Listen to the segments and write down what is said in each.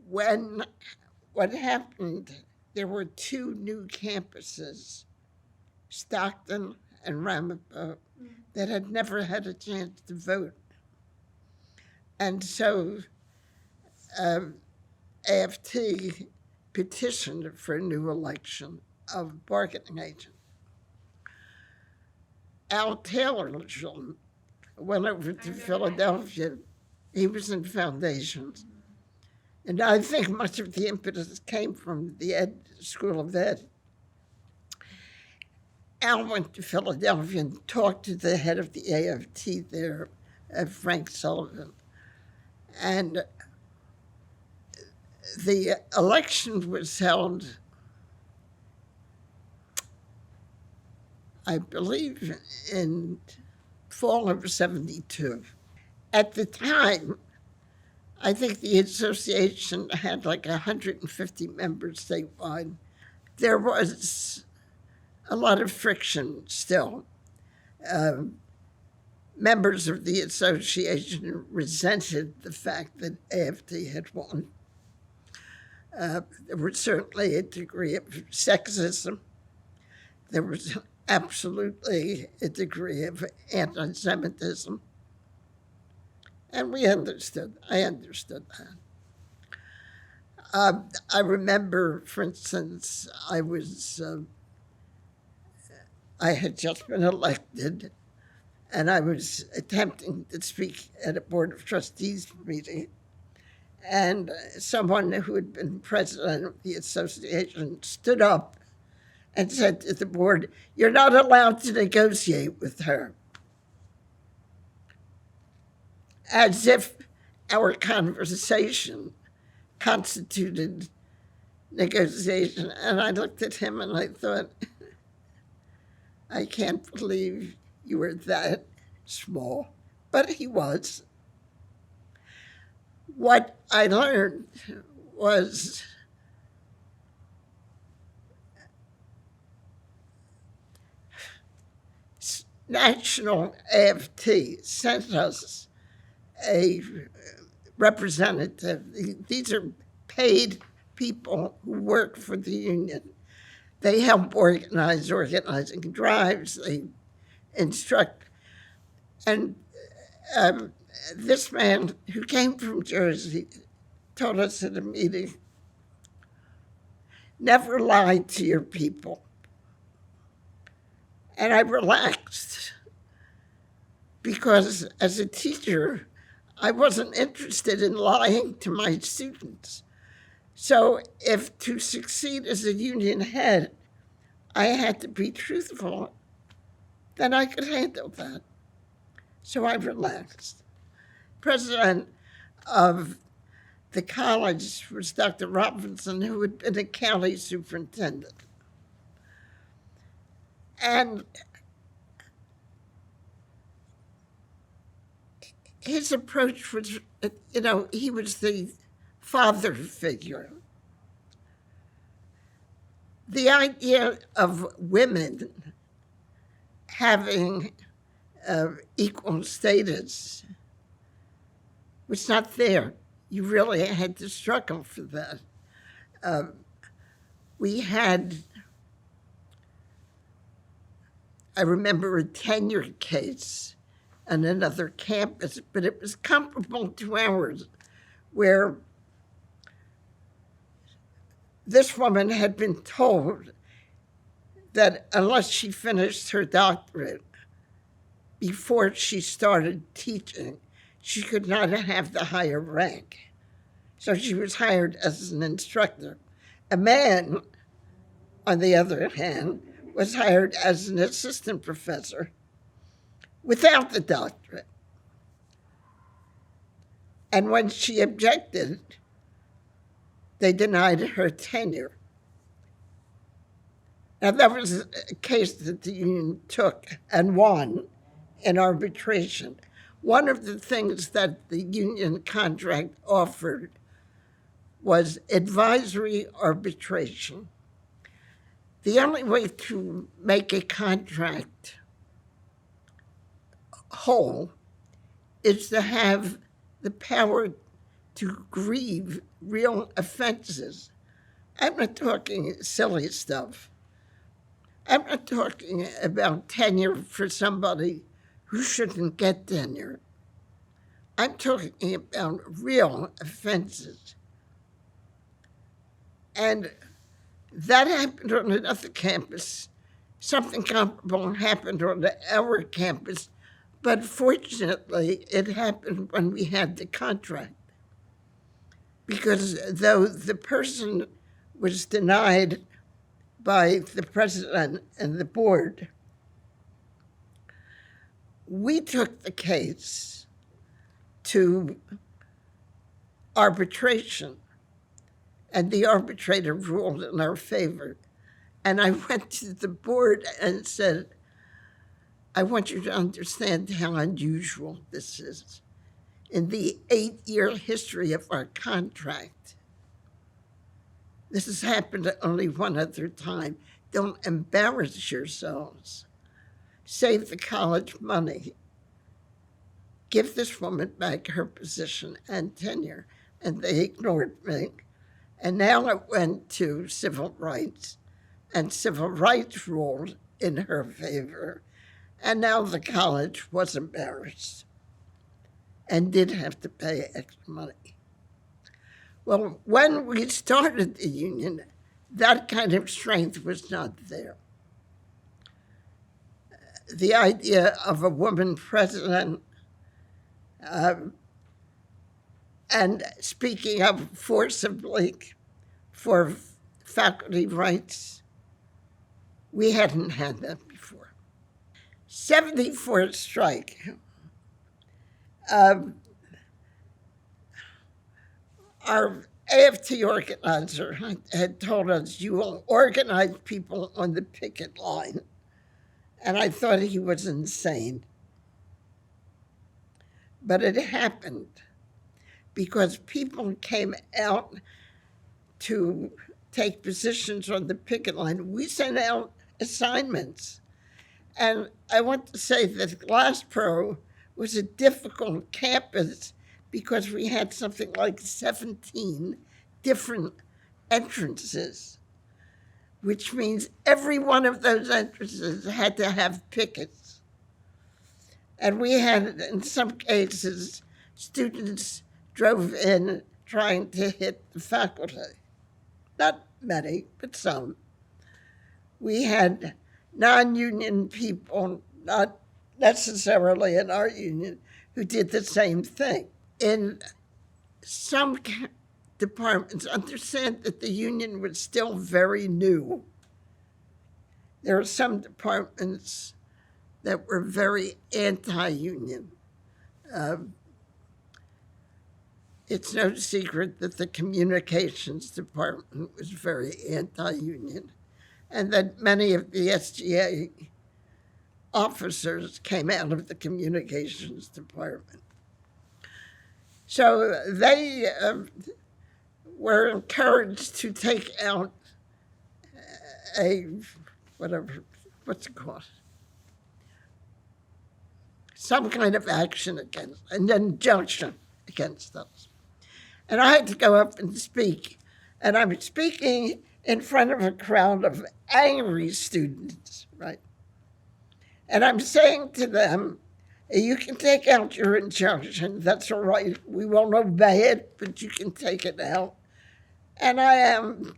When what happened, there were two new campuses, Stockton and Ramapo, that had never had a chance to vote. And so AFT petitioned for a new election of bargaining agent. Al Taylor went over to Philadelphia. He was in foundations. And I think much of the impetus came from the School of Ed. Al went to Philadelphia and talked to the head of the AFT there, Frank Sullivan. And the election was held, I believe, in fall of '72. At the time, I think the association had like 150 members statewide. There was a lot of friction still. Members of the association resented the fact that AFT had won. There was certainly a degree of sexism. There was absolutely a degree of anti-Semitism. And I understood that. I remember, for instance, I had just been elected, and I was attempting to speak at a Board of Trustees meeting, and someone who had been president of the association stood up and said to the board, "You're not allowed to negotiate with her." As if our conversation constituted negotiation. And I looked at him and I thought, I can't believe you were that small. But he was. What I learned was National AFT sent us a representative. These are paid people who work for the union. They help organizing drives, they instruct. And this man who came from Jersey told us at a meeting, never lie to your people. And I relaxed because as a teacher, I wasn't interested in lying to my students. So if to succeed as a union head, I had to be truthful, then I could handle that. So I relaxed. President of the college was Dr. Robinson, who had been a county superintendent. And his approach was, he was the father figure. The idea of women having equal status was not there. You really had to struggle for that. We had, I remember a tenure case on another campus, but it was comparable to ours, where this woman had been told that unless she finished her doctorate before she started teaching, she could not have the higher rank. So she was hired as an instructor. A man, on the other hand, was hired as an assistant professor without the doctorate. And when she objected, they denied her tenure. Now, that was a case that the union took and won in arbitration. One of the things that the union contract offered was advisory arbitration. The only way to make a contract whole is to have the power to grieve real offenses. I'm not talking silly stuff. I'm not talking about tenure for somebody who shouldn't get tenure. I'm talking about real offenses. And that happened on another campus. Something comparable happened on our campus, but fortunately, it happened when we had the contract. Because though the person was denied by the president and the board, we took the case to arbitration, and the arbitrator ruled in our favor. And I went to the board and said, I want you to understand how unusual this is. In the 8-year history of our contract, this has happened only one other time. Don't embarrass yourselves. Save the college money. Give this woman back her position and tenure. And they ignored me. And now it went to civil rights, and civil rights ruled in her favor. And now the college was embarrassed and did have to pay extra money. Well, when we started the union, that kind of strength was not there. The idea of a woman president and speaking up forcibly for faculty rights, we hadn't had that before. 74 strike. Our AFT organizer had told us, you will organize people on the picket line. And I thought he was insane. But it happened because people came out to take positions on the picket line. We sent out assignments. And I want to say that Glassberg was a difficult campus because we had something like 17 different entrances, which means every one of those entrances had to have pickets. And we had, in some cases, students drove in trying to hit the faculty. Not many, but some. We had non-union people, not necessarily in our union, who did the same thing. In some departments, understand that the union was still very new. There are some departments that were very anti-union. It's no secret that the communications department was very anti-union, and that many of the SGA officers came out of the communications department. So they were encouraged to take out some kind of action against, an injunction against us. And I had to go up and speak. And I'm speaking in front of a crowd of angry students, right? And I'm saying to them, you can take out your injunction, that's all right. We won't obey it, but you can take it out. And I am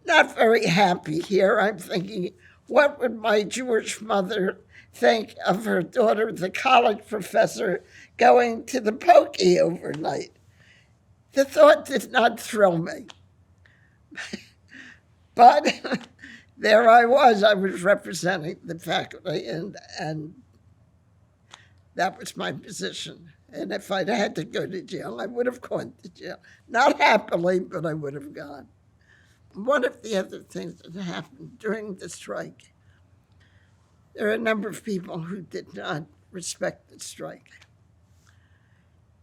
not very happy here. I'm thinking, what would my Jewish mother think of her daughter, the college professor, going to the pokey overnight? The thought did not thrill me. But there I was representing the faculty, and that was my position. And if I'd had to go to jail, I would have gone to jail. Not happily, but I would have gone. One of the other things that happened during the strike, there are a number of people who did not respect the strike.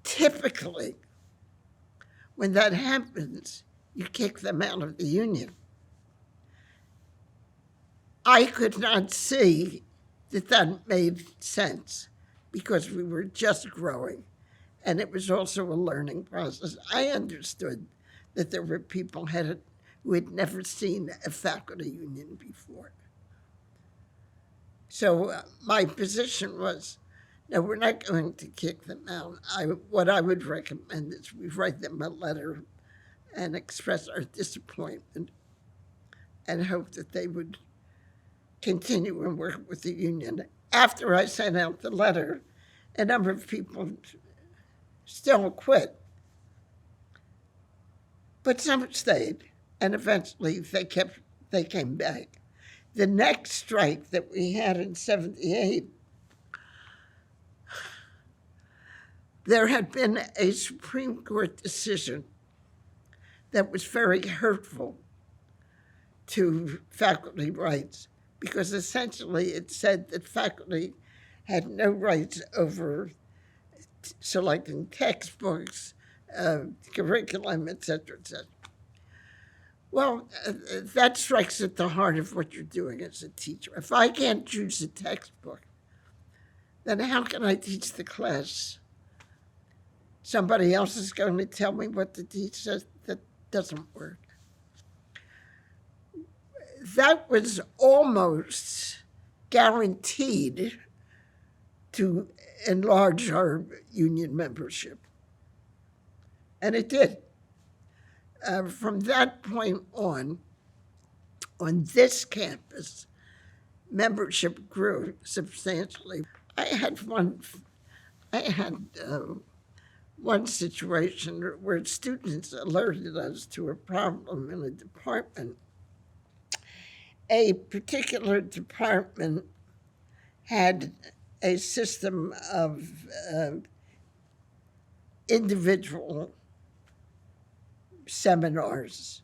Typically, when that happens, you kick them out of the union. I could not see that made sense because we were just growing And it was also a learning process. I understood that there were people who had never seen a faculty union before. So my position was, no, we're not going to kick them out. What I would recommend is we write them a letter and express our disappointment and hope that they would continue and work with the union. After I sent out the letter, a number of people still quit, but some stayed, and eventually they came back. The next strike that we had in '78, there had been a Supreme Court decision that was very hurtful to faculty rights, because essentially it said that faculty had no rights over selecting textbooks, curriculum, et cetera, et cetera. Well, that strikes at the heart of what you're doing as a teacher. If I can't choose a textbook, then how can I teach the class? Somebody else is going to tell me what to teach. That doesn't work. That was almost guaranteed to enlarge our union membership. And it did. From that point on this campus, membership grew substantially. I had one situation where students alerted us to a problem in a department. A particular department had a system of individual seminars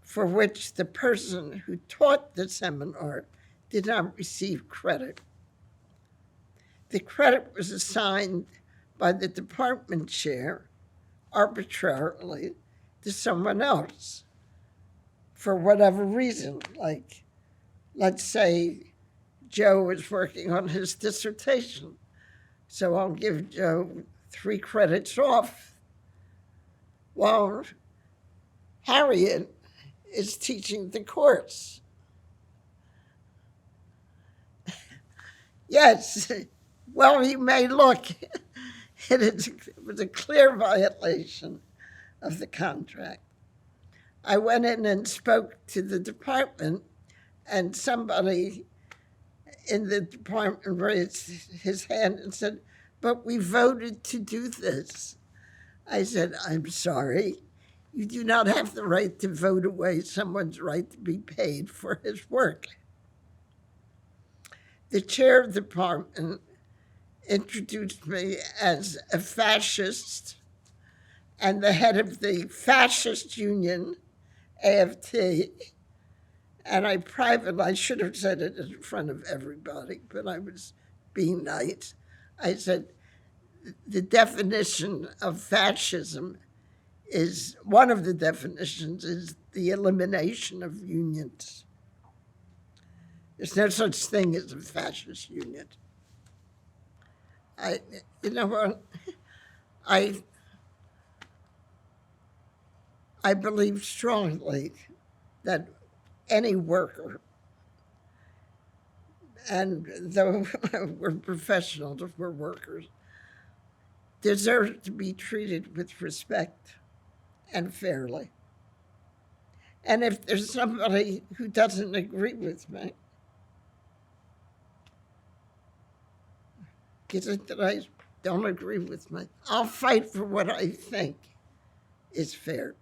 for which the person who taught the seminar did not receive credit. The credit was assigned by the department chair arbitrarily to someone else for whatever reason. Like, let's say Joe is working on his dissertation, so I'll give Joe 3 credits off, while Harriet is teaching the course. Yes, well, you may look, it was a clear violation of the contract. I went in and spoke to the department, and somebody in the department raised his hand and said, "But we voted to do this." I said, "I'm sorry, you do not have the right to vote away someone's right to be paid for his work." The chair of the department introduced me as a fascist, and the head of the fascist union, AFT, and I should have said it in front of everybody, but I was being nice. I said, the definition of fascism is, one of the definitions is the elimination of unions. There's no such thing as a fascist union. You know what? I believe strongly that any worker, and though we're professionals, we're workers, deserve to be treated with respect and fairly. And if there's somebody who doesn't agree with me, is it that I don't agree with me? I'll fight for what I think is fair.